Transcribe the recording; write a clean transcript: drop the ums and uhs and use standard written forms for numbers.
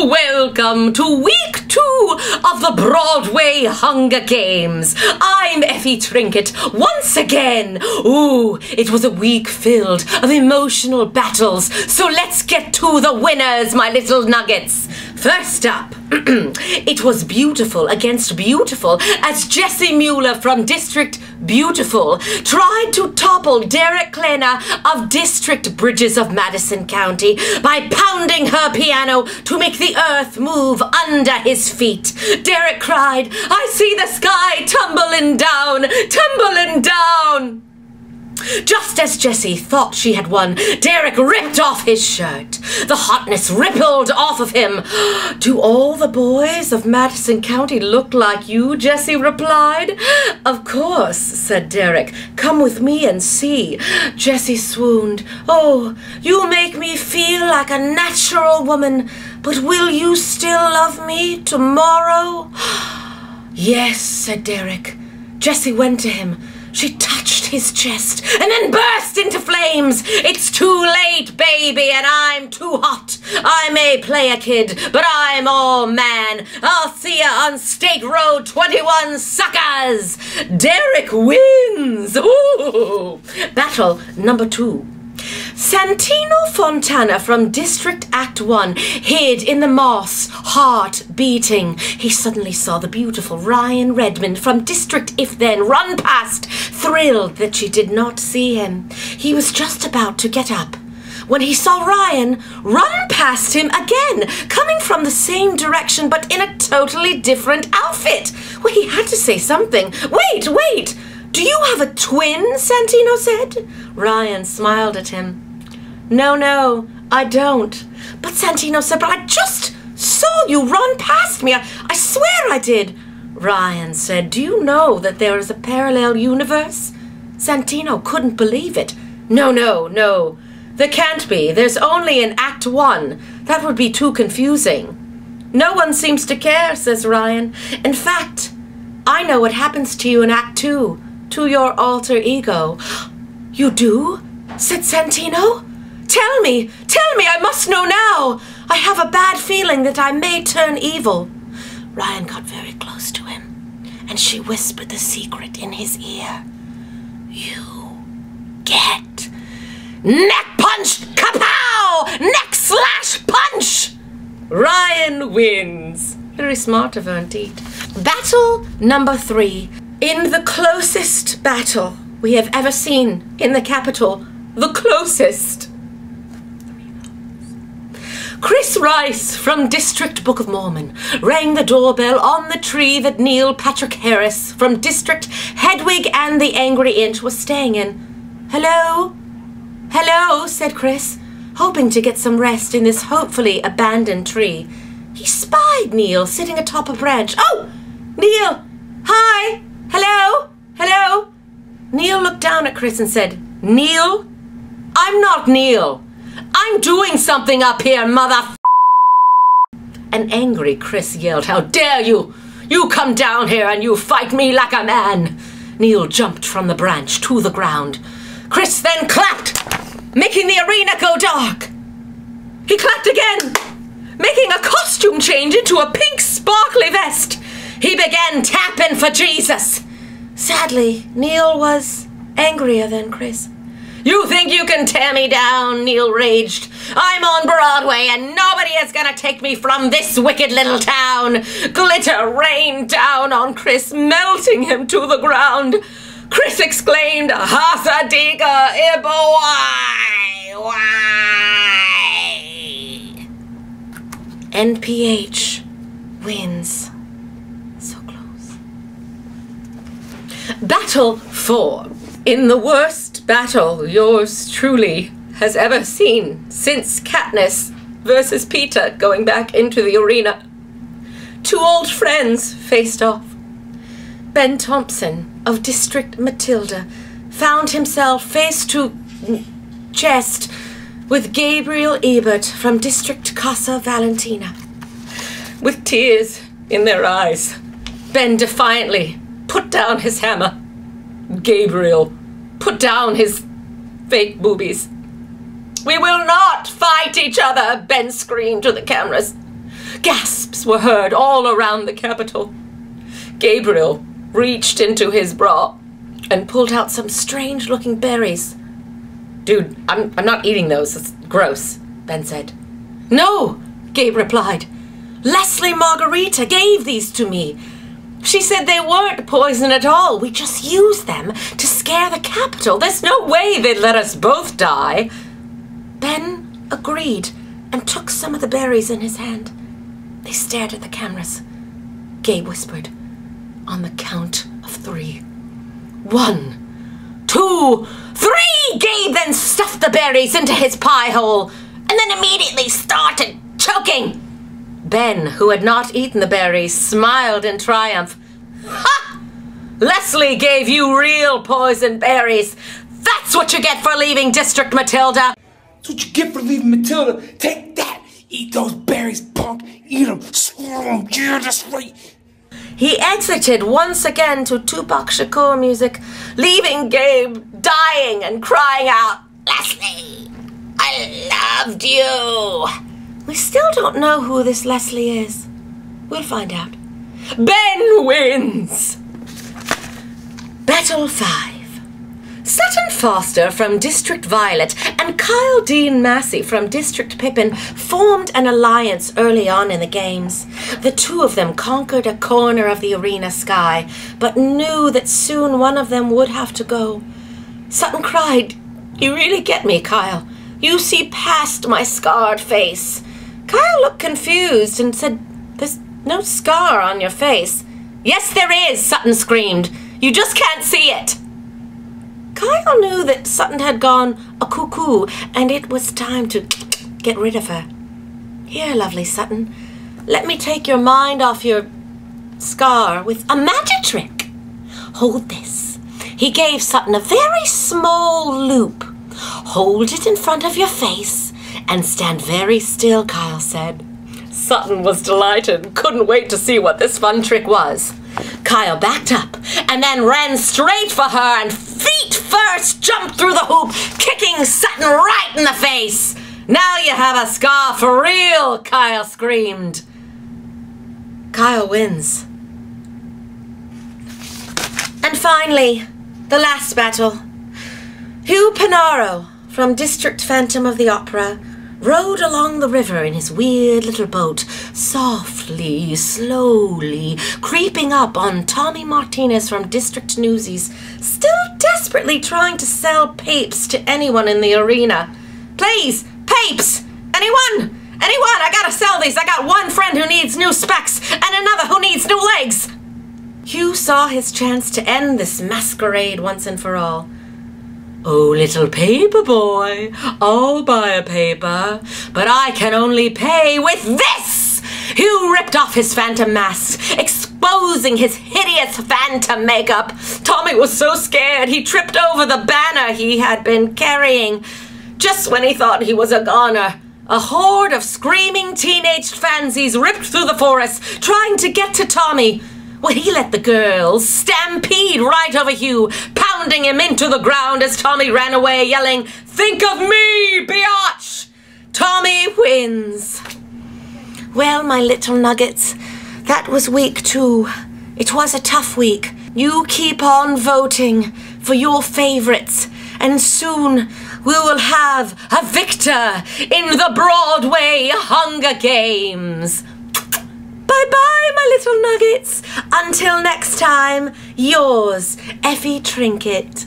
Welcome to week 2 of the Broadway Hunger Games. I'm Effie Trinkett once again. Ooh, it was a week filled of emotional battles, so let's get to the winners, my little nuggets. First up, it was beautiful against beautiful as Jessie Mueller from District Beautiful tried to topple Derek Kleiner of District Bridges of Madison County by pounding her piano to make the earth move under his feet. Derek cried, "I see the sky tumbling down, tumbling down." Just as Jessie thought she had won, Derek ripped off his shirt. The hotness rippled off of him. "Do all the boys of Madison County look like you?" Jessie replied. "Of course," said Derek. "Come with me and see." Jessie swooned. "Oh, you make me feel like a natural woman, but will you still love me tomorrow?" "Yes," said Derek. Jessie went to him. She touched his chest and then burst into flames. "It's too late, baby, and I'm too hot. I may play a kid, but I'm all man. I'll see ya on State Road 21, suckers." Derek wins. Ooh. Battle number 2. Santino Fontana from District Act 1 hid in the moss, heart beating. He suddenly saw the beautiful Ryan Redmond from District If Then run past, thrilled that she did not see him. He was just about to get up when he saw Ryan run past him again, coming from the same direction but in a totally different outfit. Well, he had to say something. Wait! "Do you have a twin?" Santino said. Ryan smiled at him. No, I don't." "But," Santino said, "but I just saw you run past me. I swear I did." Ryan said, "Do you know that there is a parallel universe?" Santino couldn't believe it. No. There can't be. There's only an Act 1. That would be too confusing." "No one seems to care," says Ryan. "In fact, I know what happens to you in Act 2, to your alter ego." "You do?" said Santino. Tell me, I must know now. I have a bad feeling that I may turn evil." Ryan got very close to him, and she whispered the secret in his ear. "You get neck punched, kapow! Neck slash punch!" Ryan wins. Very smart of her indeed. Battle number 3. In the closest battle we have ever seen in the Capitol. The closest. Chris Rice from District Book of Mormon rang the doorbell on the tree that Neil Patrick Harris from District Hedwig and the Angry Inch was staying in. Hello, said Chris, hoping to get some rest in this hopefully abandoned tree. He spied Neil sitting atop a branch. "Oh, Neil! Hi! Hello! Neil looked down at Chris and said, "Neil? I'm not Neil. I'm doing something up here, mother." An angry Chris yelled, "How dare you! You come down here and you fight me like a man!" Neil jumped from the branch to the ground. Chris then clapped, making the arena go dark. He clapped again, making a costume change into a pink sparkly vest. He began tapping for Jesus. Sadly, Neil was angrier than Chris. "You think you can tear me down?" Neil raged. "I'm on Broadway and nobody is gonna take me from this wicked little town." Glitter rained down on Chris, melting him to the ground. Chris exclaimed, "Hasadiga Ibawai! Why?" NPH wins. So close. Battle 4. In the worst battle yours truly has ever seen since Katniss versus Peter going back into the arena. 2 old friends faced off. Ben Thompson of District Matilda found himself face to chest with Gabriel Ebert from District Casa Valentina. With tears in their eyes, Ben defiantly put down his hammer. Gabriel put down his fake boobies. "We will not fight each other," Ben screamed to the cameras. Gasps were heard all around the Capitol. Gabriel reached into his bra and pulled out some strange-looking berries. "Dude, I'm not eating those. It's gross," Ben said. "No," Gabe replied. "Lesli Margherita gave these to me. She said they weren't poison at all. We just used them to scare the Capitol. There's no way they'd let us both die." Ben agreed and took some of the berries in his hand. They stared at the cameras. Gabe whispered, "On the count of 3. 1, 2, 3! Gabe then stuffed the berries into his pie hole and then immediately started choking. Ben, who had not eaten the berries, smiled in triumph. "Ha! Lesli gave you real poison berries. That's what you get for leaving District, Matilda." "That's what you get for leaving Matilda. Take that. Eat those berries, punk. Eat them. Swallow them. Yeah, that's right." He exited once again to Tupac Shakur music, leaving Gabe dying and crying out, "Lesli, I loved you." We still don't know who this Lesli is. We'll find out. Ben wins! Battle 5. Sutton Foster from District Violet and Kyle Dean Massey from District Pippin formed an alliance early on in the games. The two of them conquered a corner of the arena sky, but knew that soon one of them would have to go. Sutton cried, "You really get me, Kyle. You see past my scarred face." Kyle looked confused and said, "There's no scar on your face." "Yes, there is," Sutton screamed. "You just can't see it." Kyle knew that Sutton had gone a cuckoo, and it was time to get rid of her. "Here, lovely Sutton, let me take your mind off your scar with a magic trick. Hold this." He gave Sutton a very small loop. "Hold it in front of your face and stand very still," Kyle said. Sutton was delighted and couldn't wait to see what this fun trick was. Kyle backed up and then ran straight for her and feet first jumped through the hoop, kicking Sutton right in the face. "Now you have a scar for real," Kyle screamed. Kyle wins. And finally, the last battle. Hugh Panaro from District Phantom of the Opera rowed along the river in his weird little boat, softly, slowly, creeping up on Tommy Martinez from District Newsies, still desperately trying to sell papes to anyone in the arena. "Please, papes! Anyone? Anyone? I gotta sell these. I got one friend who needs new specs and another who needs new legs." Hugh saw his chance to end this masquerade once and for all. "Oh, little paper boy, I'll buy a paper, but I can only pay with this!" Hugh ripped off his phantom mask, exposing his hideous phantom makeup. Tommy was so scared he tripped over the banner he had been carrying. Just when he thought he was a goner, a horde of screaming teenage fancies ripped through the forest, trying to get to Tommy. Well, he let the girls stampede right over Hugh, pounding him into the ground as Tommy ran away, yelling, "Think of me, biatch!" Tommy wins. Well, my little nuggets, that was week 2. It was a tough week. You keep on voting for your favorites, and soon we will have a victor in the Broadway Hunger Games. Bye-bye, my little nuggets. Until next time, yours, Effie Trinkett.